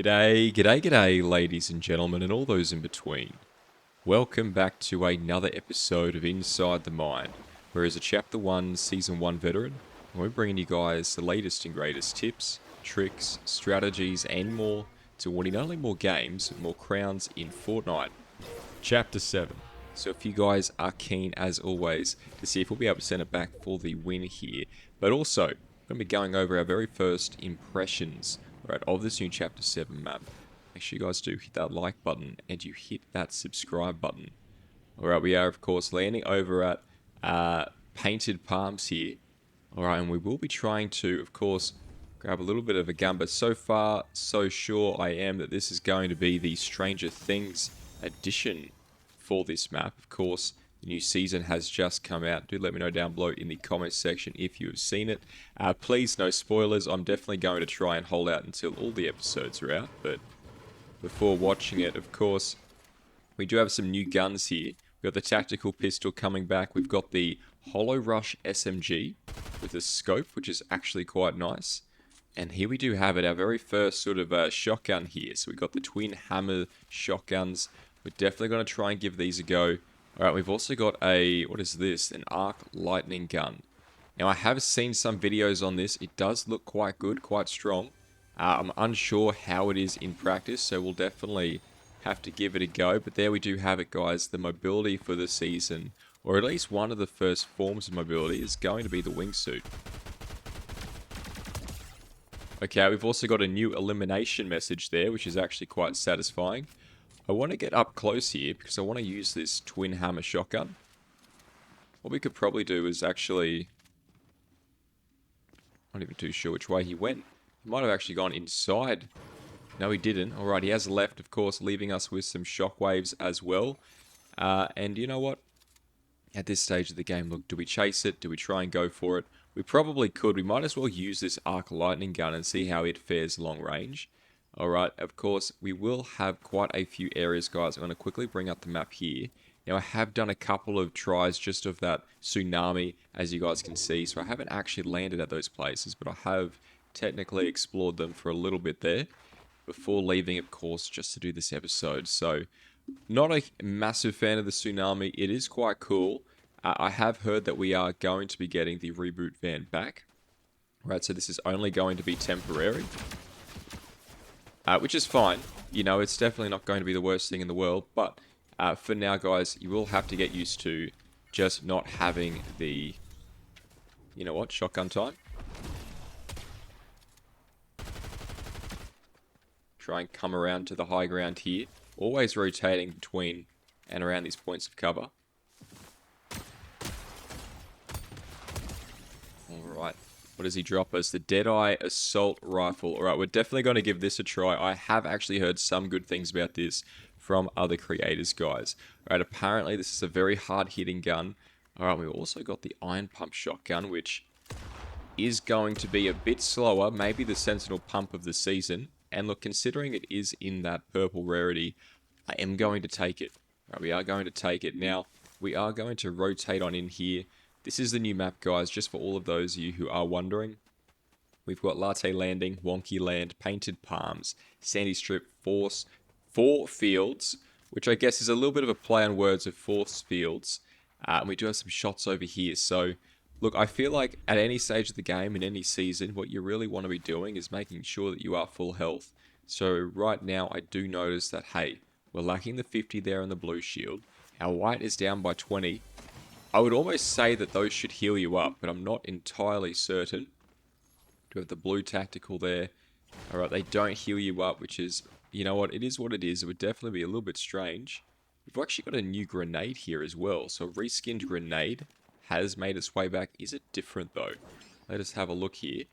G'day, ladies and gentlemen, and all those in between. Welcome back to another episode of Inside the Mind, where as a Chapter 1, Season 1 veteran, we're bringing you guys the latest and greatest tips, tricks, strategies, and more to winning not only more games, but more crowns in Fortnite. Chapter 7. So if you guys are keen, as always, to see if we'll be able to send it back for the win here, but also, we're going to be going over our very first impressions of this new Chapter 7 map. Make sure you guys do hit that like button and you hit that subscribe button. Alright, we are of course landing over at Painted Palms here. Alright, and we will be trying to, of course, grab a little bit of a gun, but so far, so sure I am that this is going to be the Stranger Things edition for this map. Of course, the new season has just come out. Do let me know down below in the comments section if you have seen it. Please, no spoilers. I'm definitely going to try and hold out until all the episodes are out. But before watching it, of course, we do have some new guns here. We've got the tactical pistol coming back. We've got the Hollow Rush SMG with a scope, which is actually quite nice. And here we do have it, our very first sort of shotgun here. So we've got the twin hammer shotguns. We're definitely going to try and give these a go. Alright, we've also got a, what is this? An arc lightning gun. Now, I have seen some videos on this. It does look quite good, quite strong. I'm unsure how it is in practice, so we'll definitely have to give it a go. But there we do have it, guys. The mobility for the season, or at least one of the first forms of mobility, is going to be the wingsuit. Okay, we've also got a new elimination message there, which is actually quite satisfying. I want to get up close here because I want to use this twin hammer shotgun. What we could probably do is actually... I'm not even too sure which way he went. He might have actually gone inside. No, he didn't. Alright, he has left, of course, leaving us with some shockwaves as well. And you know what? At this stage of the game, look, do we chase it? Do we try and go for it? We probably could. We might as well use this arc lightning gun and see how it fares long range. Alright, of course, we will have quite a few areas, guys. I'm going to quickly bring up the map here. Now, I have done a couple of tries just of that tsunami, as you guys can see. So I haven't actually landed at those places, but I have technically explored them for a little bit there before leaving, of course, just to do this episode. So, not a massive fan of the tsunami. It is quite cool. I have heard that we are going to be getting the reboot van back. Right, so this is only going to be temporary. Which is fine. You know, it's definitely not going to be the worst thing in the world. But for now, guys, you will have to get used to just not having the... You know what? Shotgun time. Try and come around to the high ground here. Always rotating between and around these points of cover. Alright. What does he drop us? The Deadeye Assault Rifle. Alright, we're definitely going to give this a try. I have actually heard some good things about this from other creators, guys. Alright, apparently this is a very hard-hitting gun. Alright, we've also got the Iron Pump Shotgun, which is going to be a bit slower. Maybe the Sentinel Pump of the season. And look, considering it is in that purple rarity, I am going to take it. Alright, we are going to take it. Now, we are going to rotate on in here. This is the new map, guys, just for all of those of you who are wondering. We've got Latte Landing, Wonky Land, Painted Palms, Sandy Strip, Four Fields, which I guess is a little bit of a play on words of Force Fields. And we do have some shots over here. So, look, I feel like at any stage of the game, in any season, what you really want to be doing is making sure that you are full health. So, right now, I do notice that, hey, we're lacking the 50 there on the blue shield. Our white is down by 20. I would almost say that those should heal you up, but I'm not entirely certain. Do have the blue tactical there. Alright, they don't heal you up, which is, you know what, it is what it is. It would definitely be a little bit strange. We've actually got a new grenade here as well. So a reskinned grenade has made its way back. Is it different though? Let us have a look here.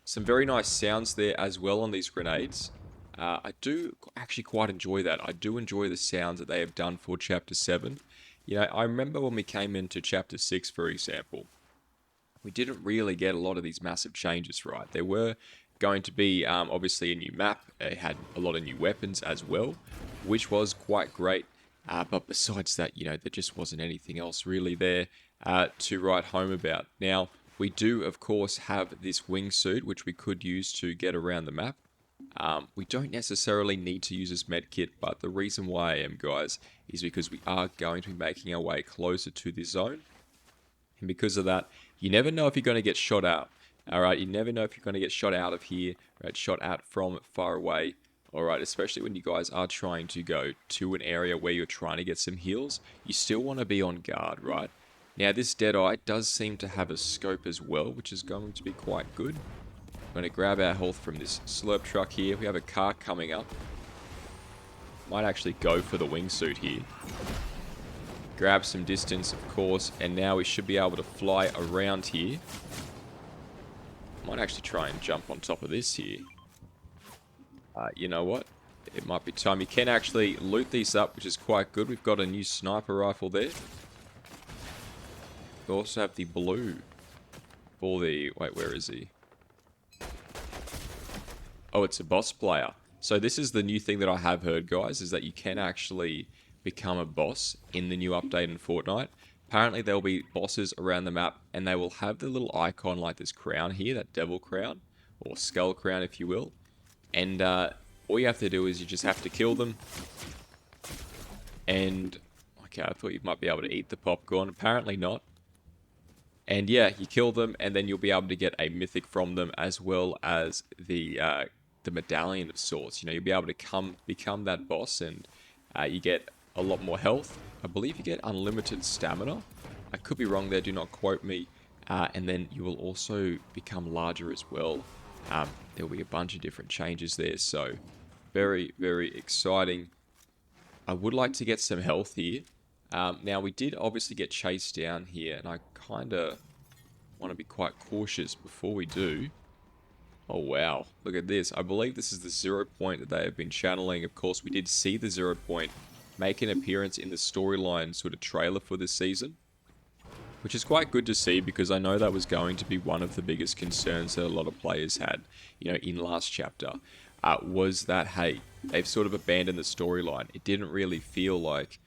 Some very nice sounds there as well on these grenades. I do actually quite enjoy that. I do enjoy the sounds that they have done for Chapter 7. You know, I remember when we came into Chapter 6, for example, we didn't really get a lot of these massive changes, right? There were going to be, obviously, a new map. It had a lot of new weapons as well, which was quite great. But besides that, you know, there just wasn't anything else really there to write home about. Now, we do, of course, have this wingsuit, which we could use to get around the map. We don't necessarily need to use this med kit, but the reason why I am, guys, is because we are going to be making our way closer to this zone. And because of that, you never know if you're going to get shot out. Alright, you never know if you're going to get shot out of here, right? Shot out from far away. Alright, especially when you guys are trying to go to an area where you're trying to get some heals, you still want to be on guard, right? Now, this Deadeye does seem to have a scope as well, which is going to be quite good. I'm going to grab our health from this slurp truck here. We have a car coming up. Might actually go for the wingsuit here. Grab some distance, of course, and now we should be able to fly around here. Might actually try and jump on top of this here. You know what? It might be time. You can actually loot these up, which is quite good. We've got a new sniper rifle there. We also have the blue for the... Wait, where is he? Oh, it's a boss player. So this is the new thing that I have heard, guys, is that you can actually become a boss in the new update in Fortnite. Apparently there'll be bosses around the map, and they will have the little icon like this crown here, that devil crown, or skull crown if you will. And all you have to do is you just have to kill them. And, okay, I thought you might be able to eat the popcorn. Apparently not. And yeah, you kill them, and then you'll be able to get a mythic from them, as well as the medallion of sorts. You know, you'll be able to become that boss, and you get a lot more health. I believe you get unlimited stamina. I could be wrong there, do not quote me. And then you will also become larger as well. There'll be a bunch of different changes there, so very, very exciting. I would like to get some health here. Now, we did obviously get chased down here, and I kind of want to be quite cautious before we do. Oh, wow. Look at this. I believe this is the 0 point that they have been channeling. Of course, we did see the 0 point make an appearance in the storyline sort of trailer for this season, which is quite good to see, because I know that was going to be one of the biggest concerns that a lot of players had, you know, in last chapter, was that, hey, they've sort of abandoned the storyline. It didn't really feel like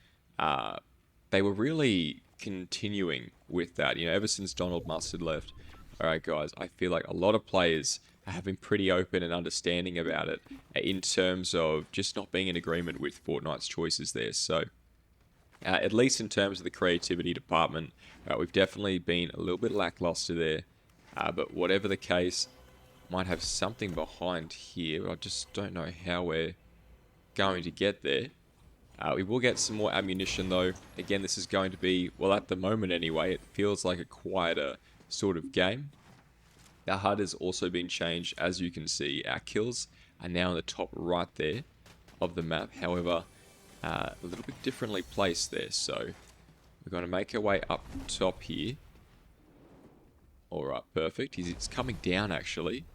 they were really continuing with that, you know, ever since Donald Mustard left. Alright, guys, I feel like a lot of players have been pretty open and understanding about it in terms of just not being in agreement with Fortnite's choices there. So, at least in terms of the creativity department, we've definitely been a little bit lackluster there. But whatever the case, might have something behind here. I just don't know how we're going to get there. We will get some more ammunition though. Again, this is going to be, well, at the moment anyway, it feels like a quieter sort of game. The HUD has also been changed, as you can see. Our kills are now in the top right there of the map. However, a little bit differently placed there. So we're going to make our way up top here. Alright, perfect. He's coming down actually.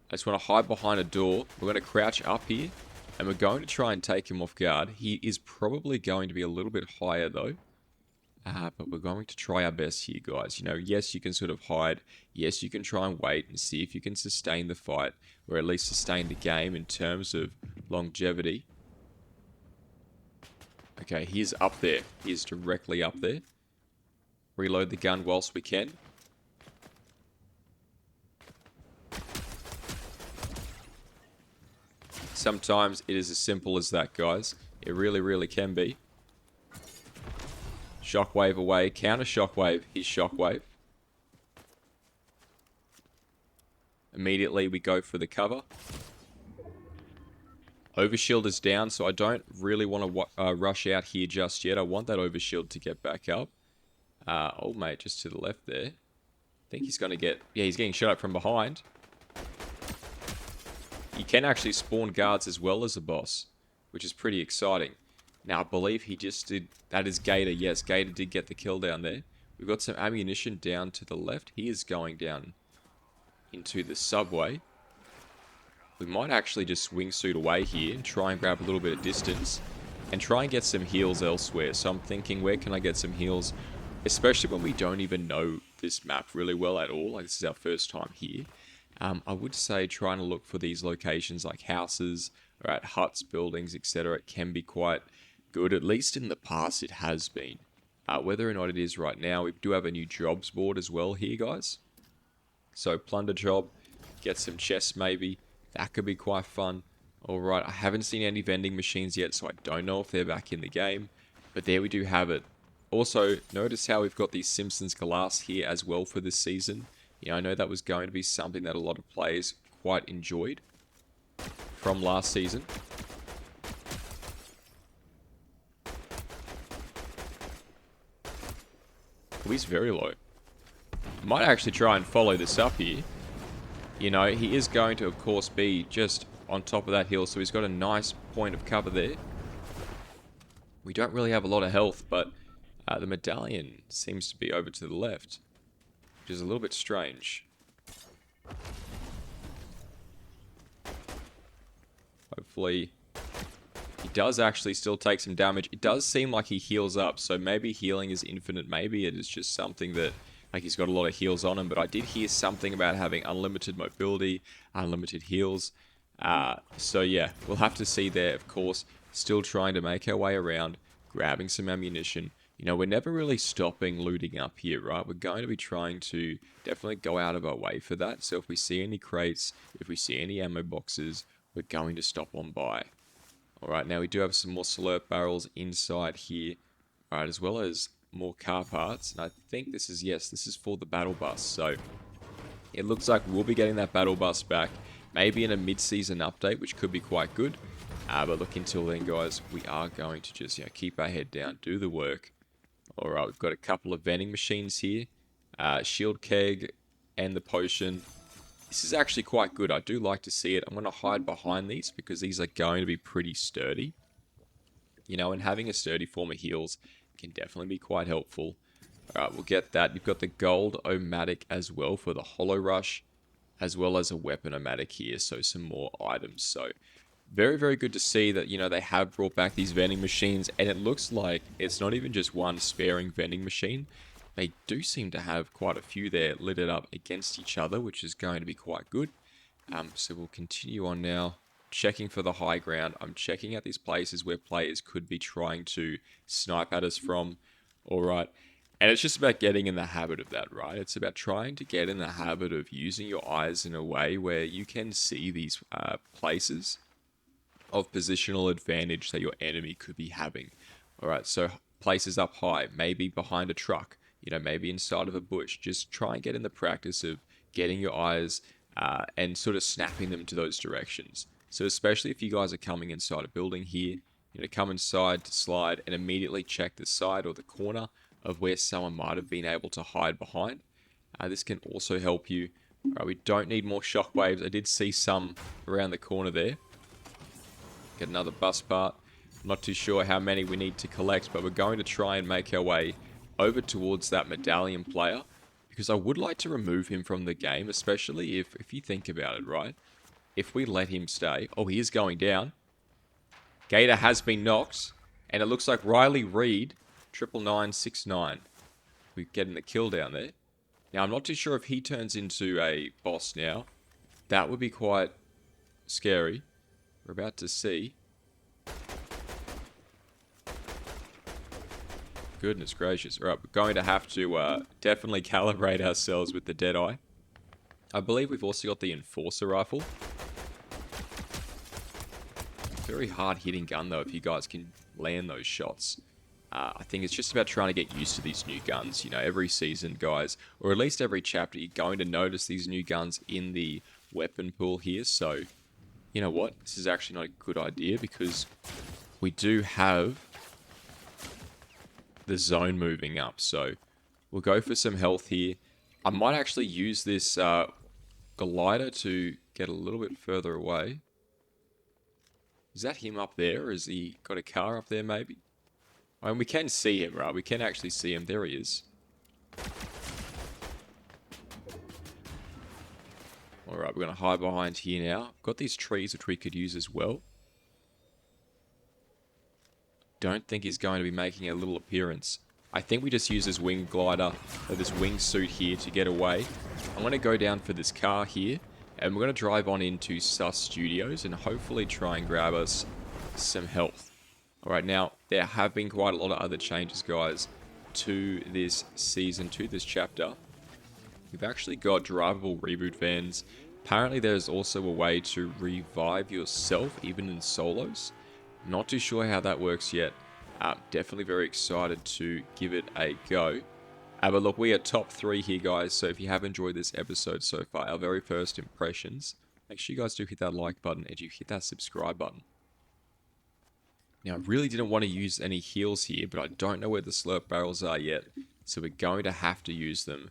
I just want to hide behind a door. We're going to crouch up here, and we're going to try and take him off guard. He is probably going to be a little bit higher though. But we're going to try our best here, guys. You know, yes, you can sort of hide. Yes, you can try and wait and see if you can sustain the fight, or at least sustain the game in terms of longevity. Okay, he's up there. He's directly up there. Reload the gun whilst we can. Sometimes it is as simple as that, guys. It really, really can be. Shockwave away. Counter shockwave. His shockwave. Immediately we go for the cover. Overshield is down, so I don't really want to rush out here just yet. I want that overshield to get back up. Oh, mate, just to the left there. I think he's going to get... Yeah, he's getting shot up from behind. You can actually spawn guards as well as a boss, which is pretty exciting. Now, I believe he just did... That is Gator. Yes, Gator did get the kill down there. We've got some ammunition down to the left. He is going down into the subway. We might actually just wingsuit away here and try and grab a little bit of distance and try and get some heals elsewhere. So I'm thinking, where can I get some heals? Especially when we don't even know this map really well at all. Like, this is our first time here. I would say trying to look for these locations like houses, or at huts, buildings, etc. It can be quite good. At least in the past it has been. Whether or not it is right now, we do have a new jobs board as well here, guys. So plunder job, get some chests maybe. That could be quite fun. Alright, I haven't seen any vending machines yet, so I don't know if they're back in the game. But there we do have it. Also, notice how we've got the Simpsons glass here as well for this season. You know, I know that was going to be something that a lot of players quite enjoyed from last season. Oh, he's very low. I might actually try and follow this up here. You know, he is going to, of course, be just on top of that hill, so he's got a nice point of cover there. We don't really have a lot of health, but the medallion seems to be over to the left, which is a little bit strange. Hopefully, he does actually still take some damage. It does seem like he heals up, so maybe healing is infinite. Maybe it is just something that, like, he's got a lot of heals on him, but I did hear something about having unlimited mobility, unlimited heals. So yeah, we'll have to see there, of course. Still trying to make our way around, grabbing some ammunition. You know, we're never really stopping looting up here, right? We're going to be trying to definitely go out of our way for that. So if we see any crates, if we see any ammo boxes, we're going to stop on by. Alright, now we do have some more slurp barrels inside here. Alright, as well as more car parts. And I think this is, yes, this is for the battle bus. So it looks like we'll be getting that battle bus back. Maybe in a mid-season update, which could be quite good. But look, until then, guys, we are going to just, you know, keep our head down, do the work. Alright, we've got a couple of vending machines here. Shield keg and the potion. This is actually quite good. I do like to see it. I'm going to hide behind these because these are going to be pretty sturdy. You know, and having a sturdy form of heals can definitely be quite helpful. Alright, we'll get that. You've got the gold o-matic as well for the hollow rush, as well as a weapon o-matic here, so some more items. So very, very good to see that, you know, they have brought back these vending machines, and it looks like it's not even just one sparing vending machine. They do seem to have quite a few there littered up against each other, which is going to be quite good. So we'll continue on now, checking for the high ground. I'm checking out these places where players could be trying to snipe at us from. Alright, and it's just about getting in the habit of that, right? It's about trying to get in the habit of using your eyes in a way where you can see these places of positional advantage that your enemy could be having. Alright, so places up high, maybe behind a truck, you know, maybe inside of a bush. Just try and get in the practice of getting your eyes and sort of snapping them to those directions. So especially if you guys are coming inside a building here, you know, come inside to slide and immediately check the side or the corner of where someone might have been able to hide behind. This can also help you. Alright, we don't need more shockwaves. I did see some around the corner there. Get another bus part. I'm not too sure how many we need to collect, but we're going to try and make our way over towards that medallion player, because I would like to remove him from the game, especially if you think about it, right? If we let him stay... Oh, he is going down. Gator has been knocked, and it looks like Riley Reed, 99969, we're getting the kill down there. Now, I'm not too sure if he turns into a boss now. That would be quite scary. We're about to see. Goodness gracious. Right, we're going to have to definitely calibrate ourselves with the Deadeye. I believe we've also got the Enforcer rifle. Very hard hitting gun though if you guys can land those shots. I think it's just about trying to get used to these new guns. You know, every season, guys, or at least every chapter, you're going to notice these new guns in the weapon pool here. So, you know what? This is actually not a good idea because we do have the zone moving up. So we'll go for some health here. I might actually use this glider to get a little bit further away. Is that him up there? Or has he got a car up there maybe? I mean, we can see him, right? We can actually see him. There he is. Alright, we're going to hide behind here now. Got these trees which we could use as well. Don't think he's going to be making a little appearance. I think we just use this wing glider, or this wingsuit here to get away. I'm going to go down for this car here, and we're going to drive on into Sus Studios and hopefully try and grab us some health. Alright, now, there have been quite a lot of other changes, guys, to this season, to this chapter. We've actually got drivable reboot vans, Apparently there's also a way to revive yourself, even in solos. Not too sure how that works yet. Definitely very excited to give it a go. But look, we are top 3 here, guys. So if you have enjoyed this episode so far, our very first impressions, make sure you guys do hit that like button and you hit that subscribe button. Now, I really didn't want to use any heals here, but I don't know where the slurp barrels are yet. So we're going to have to use them.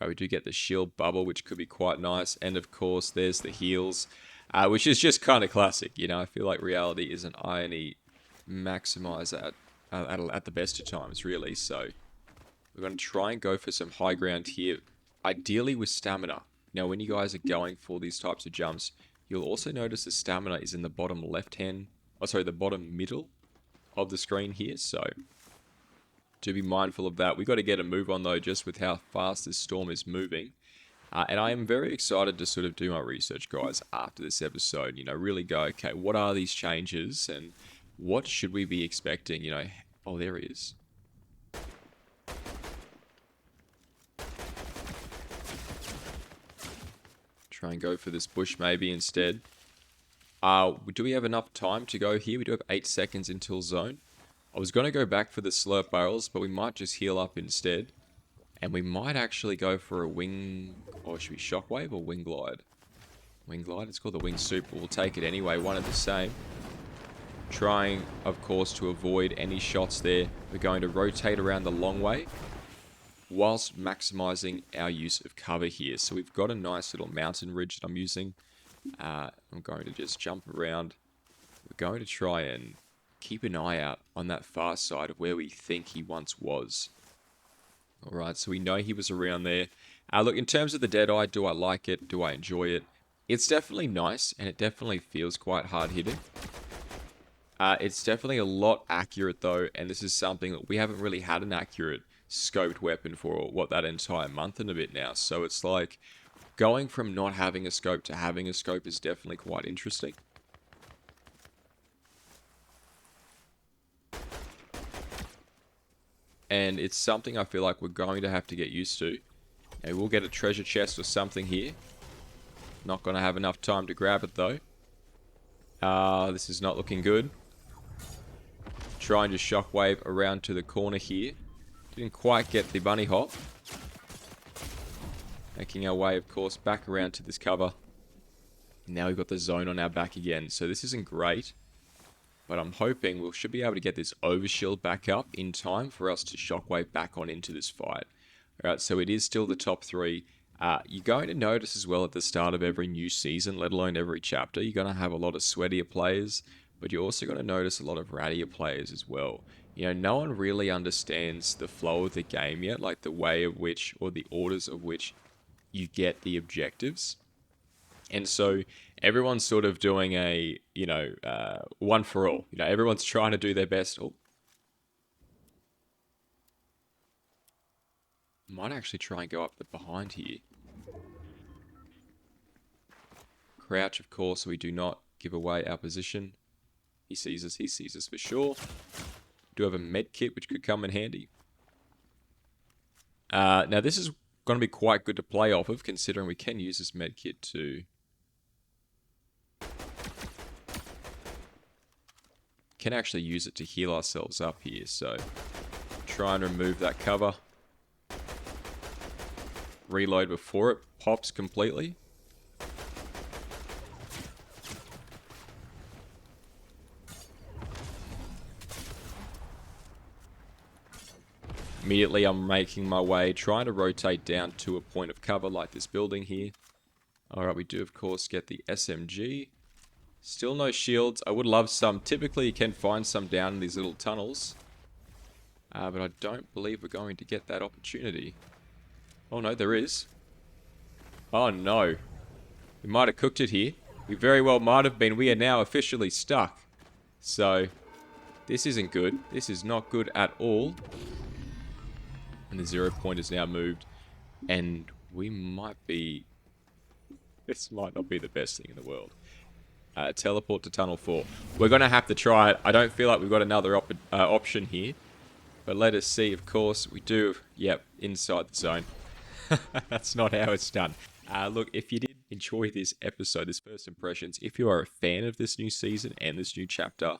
We do get the shield bubble, which could be quite nice. And of course, there's the heals, which is just kind of classic. You know, I feel like reality is an irony maximizer at the best of times, really. So we're going to try and go for some high ground here, ideally with stamina. Now, when you guys are going for these types of jumps, you'll also notice the stamina is in the bottom the bottom middle of the screen here. So do be mindful of that. We got to get a move on though, just with how fast this storm is moving. And I am very excited to sort of do my research, guys, after this episode. You know, really go, okay, what are these changes and what should we be expecting? You know, oh, there he is. Try and go for this bush maybe instead. Do we have enough time to go here? We do have 8 seconds until zone. I was going to go back for the slurp barrels, but we might just heal up instead. And we might actually go for a wing... Or should we shockwave or wing glide? Wing glide? It's called the wing soup, but we'll take it anyway. One of the same. Trying, of course, to avoid any shots there. We're going to rotate around the long way, whilst maximizing our use of cover here. So we've got a nice little mountain ridge that I'm using. I'm going to just jump around. We're going to try and keep an eye out on that far side of where we think he once was. Alright, so we know he was around there. Look, in terms of the Deadeye, do I like it? Do I enjoy it? It's definitely nice, and it definitely feels quite hard-hitting. It's definitely a lot accurate, though, and this is something that we haven't really had an accurate scoped weapon for, what, that entire month and a bit now. So it's like, going from not having a scope to having a scope is definitely quite interesting. And it's something I feel like we're going to have to get used to. And we'll get a treasure chest or something here. Not going to have enough time to grab it though. This is not looking good. Trying to shockwave around to the corner here. Didn't quite get the bunny hop. Making our way, of course, back around to this cover. Now we've got the zone on our back again. So this isn't great. But I'm hoping we should be able to get this overshield back up in time for us to shockwave back on into this fight. Alright, so it is still the top 3. You're going to notice as well at the start of every new season, let alone every chapter, you're going to have a lot of sweatier players, but you're also going to notice a lot of rattier players as well. You know, no one really understands the flow of the game yet, like the way of which, or the orders of which you get the objectives. And so everyone's sort of doing a, you know, one for all. You know, everyone's trying to do their best. Oh. Might actually try and go up the behind here. Crouch, of course, so we do not give away our position. He sees us for sure. Do have a med kit, which could come in handy. Now, this is going to be quite good to play off of, considering we can use this med kit to... Can actually use it to heal ourselves up here, so try and remove that cover. Reload before it pops completely. Immediately I'm making my way, trying to rotate down to a point of cover like this building here. Alright, we do of course get the SMG. Still no shields. I would love some. Typically you can find some down in these little tunnels. But I don't believe we're going to get that opportunity. Oh no, there is. Oh no. We might have cooked it here. We very well might have been. We are now officially stuck. So, this isn't good. This is not good at all. And the 0 point is now moved. And we might be... This might not be the best thing in the world. Teleport to Tunnel 4. We're going to have to try it. I don't feel like we've got another option here. But let us see, of course. We do. Yep, inside the zone. That's not how it's done. Look, if you did enjoy this episode, this first impressions. If you are a fan of this new season and this new chapter,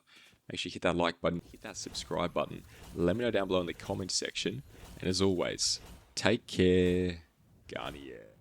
make sure you hit that like button, hit that subscribe button. Let me know down below in the comment section. And as always, take care, Garnier.